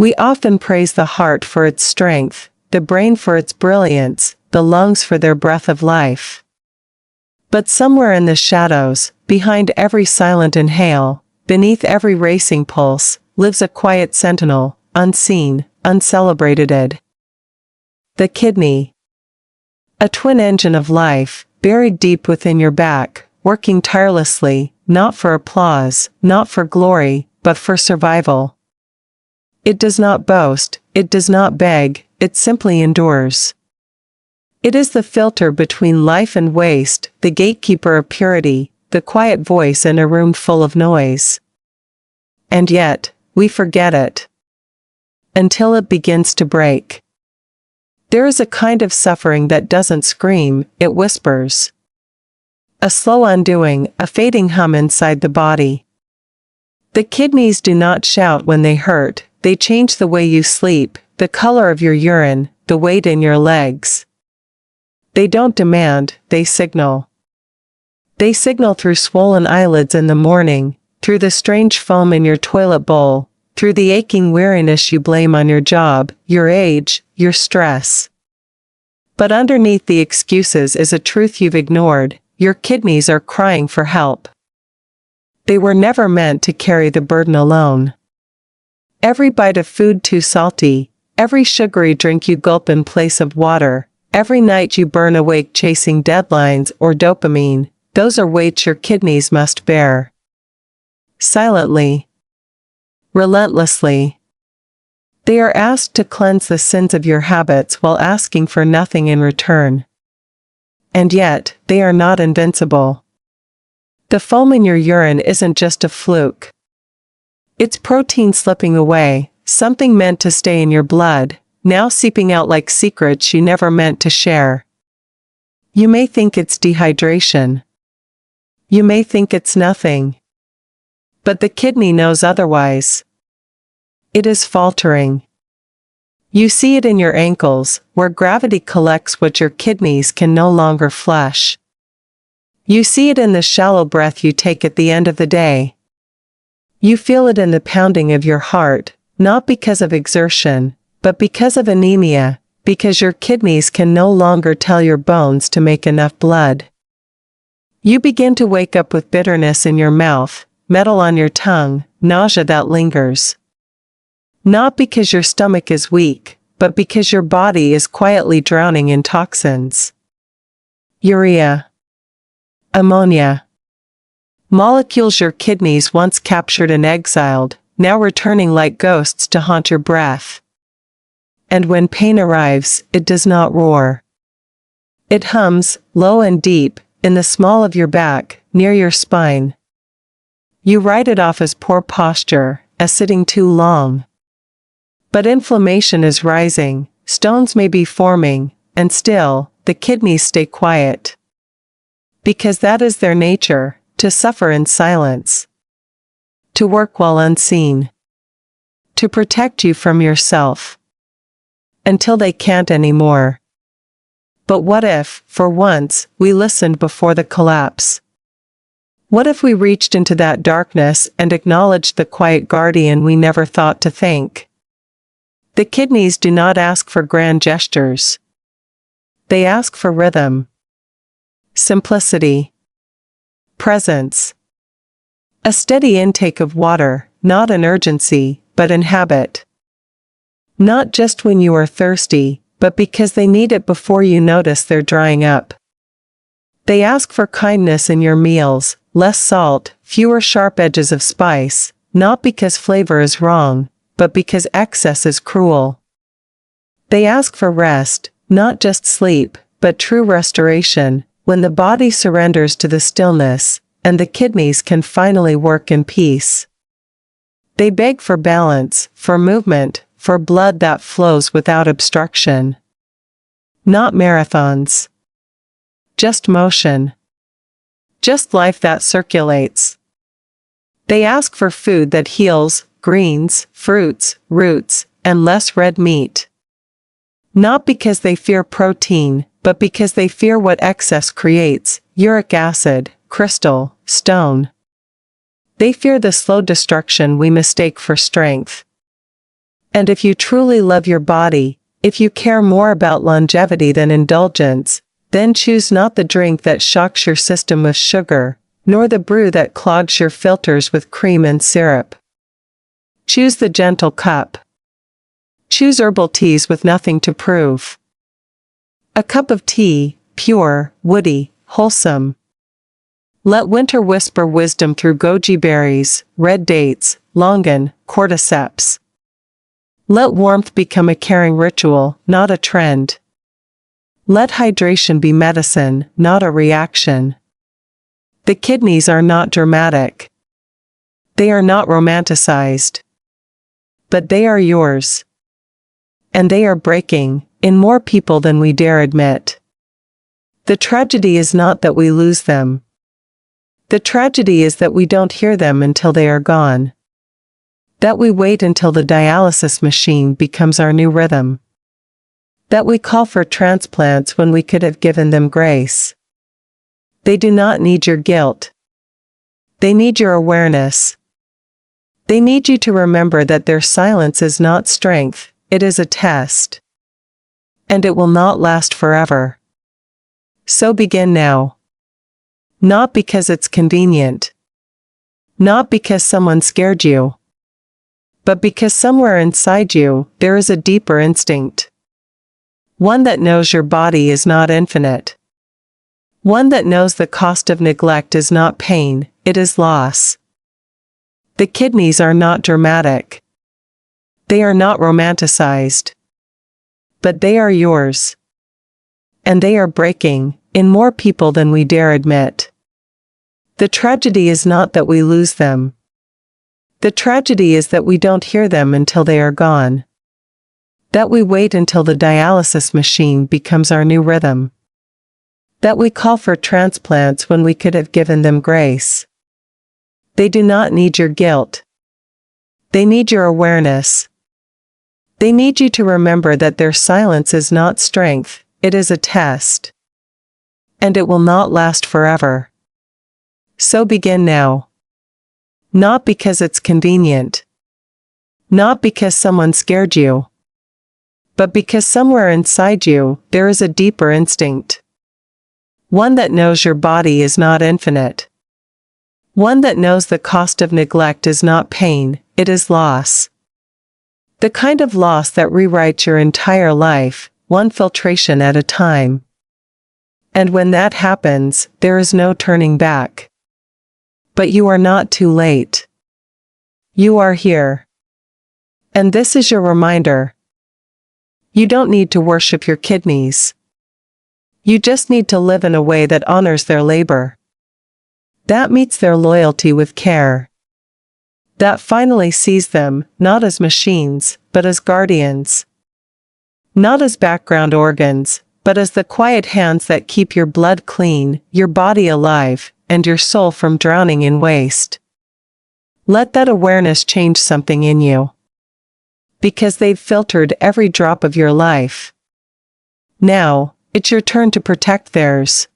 We often praise the heart for its strength, the brain for its brilliance, the lungs for their breath of life. But somewhere in the shadows, behind every silent inhale, beneath every racing pulse, lives a quiet sentinel, unseen, uncelebrated. The kidney. A twin engine of life, buried deep within your back, working tirelessly, not for applause, not for glory, but for survival. It does not boast, it does not beg, it simply endures. It is the filter between life and waste, the gatekeeper of purity, the quiet voice in a room full of noise. And yet, we forget it. Until it begins to break. There is a kind of suffering that doesn't scream, it whispers. A slow undoing, a fading hum inside the body. The kidneys do not shout when they hurt, they change the way you sleep, the color of your urine, the weight in your legs. They don't demand, they signal. They signal through swollen eyelids in the morning, through the strange foam in your toilet bowl, through the aching weariness you blame on your job, your age, your stress. But underneath the excuses is a truth you've ignored. Your kidneys are crying for help. They were never meant to carry the burden alone. Every bite of food too salty, every sugary drink you gulp in place of water, every night you burn awake chasing deadlines or dopamine, those are weights your kidneys must bear. Silently. Relentlessly. They are asked to cleanse the sins of your habits while asking for nothing in return. And yet, they are not invincible. The foam in your urine isn't just a fluke. It's protein slipping away, something meant to stay in your blood, now seeping out like secrets you never meant to share. You may think it's dehydration. You may think it's nothing. But the kidney knows otherwise. It is faltering. You see it in your ankles, where gravity collects what your kidneys can no longer flush. You see it in the shallow breath you take at the end of the day. You feel it in the pounding of your heart, not because of exertion, but because of anemia, because your kidneys can no longer tell your bones to make enough blood. You begin to wake up with bitterness in your mouth, metal on your tongue, nausea that lingers. Not because your stomach is weak, but because your body is quietly drowning in toxins. Urea. Ammonia. Molecules your kidneys once captured and exiled, now returning like ghosts to haunt your breath. And when pain arrives, it does not roar. It hums, low and deep, in the small of your back, near your spine. You write it off as poor posture, as sitting too long. But inflammation is rising, stones may be forming, and still, the kidneys stay quiet. Because that is their nature, to suffer in silence. To work while unseen. To protect you from yourself. Until they can't anymore. But what if, for once, we listened before the collapse? What if we reached into that darkness and acknowledged the quiet guardian we never thought to thank? The kidneys do not ask for grand gestures. They ask for rhythm. Simplicity. Presence. A steady intake of water, not an urgency, but in habit. Not just when you are thirsty, but because they need it before you notice they're drying up. They ask for kindness in your meals, less salt, fewer sharp edges of spice, not because flavor is wrong, but because excess is cruel. They ask for rest, not just sleep, but true restoration, when the body surrenders to the stillness, and the kidneys can finally work in peace. They beg for balance, for movement, for blood that flows without obstruction. Not marathons. Just motion. Just life that circulates. They ask for food that heals, greens, fruits, roots, and less red meat. Not because they fear protein, but because they fear what excess creates, uric acid, crystal, stone. They fear the slow destruction we mistake for strength. And if you truly love your body, if you care more about longevity than indulgence, then choose not the drink that shocks your system with sugar, nor the brew that clogs your filters with cream and syrup. Choose the gentle cup. Choose herbal teas with nothing to prove. A cup of tea, pure, woody, wholesome. Let winter whisper wisdom through goji berries, red dates, longan, cordyceps. Let warmth become a caring ritual, not a trend. Let hydration be medicine, not a reaction. The kidneys are not dramatic. They are not romanticized. But they are yours. And they are breaking, in more people than we dare admit. The tragedy is not that we lose them. The tragedy is that we don't hear them until they are gone. That we wait until the dialysis machine becomes our new rhythm. That we call for transplants when we could have given them grace. They do not need your guilt. They need your awareness. They need you to remember that their silence is not strength, it is a test. And it will not last forever. So begin now. Not because it's convenient. Not because someone scared you. But because somewhere inside you, there is a deeper instinct. One that knows your body is not infinite. One that knows the cost of neglect is not pain, it is loss. The kidneys are not dramatic. They are not romanticized. But they are yours. And they are breaking, in more people than we dare admit. The tragedy is not that we lose them. The tragedy is that we don't hear them until they are gone. That we wait until the dialysis machine becomes our new rhythm. That we call for transplants when we could have given them grace. They do not need your guilt. They need your awareness. They need you to remember that their silence is not strength, it is a test. And it will not last forever. So begin now. Not because it's convenient. Not because someone scared you. But because somewhere inside you, there is a deeper instinct. One that knows your body is not infinite. One that knows the cost of neglect is not pain, it is loss. The kind of loss that rewrites your entire life, one filtration at a time. And when that happens, there is no turning back. But you are not too late. You are here. And this is your reminder. You don't need to worship your kidneys. You just need to live in a way that honors their labor. That meets their loyalty with care. That finally sees them, not as machines, but as guardians. Not as background organs, but as the quiet hands that keep your blood clean, your body alive, and your soul from drowning in waste. Let that awareness change something in you. Because they've filtered every drop of your life. Now, it's your turn to protect theirs.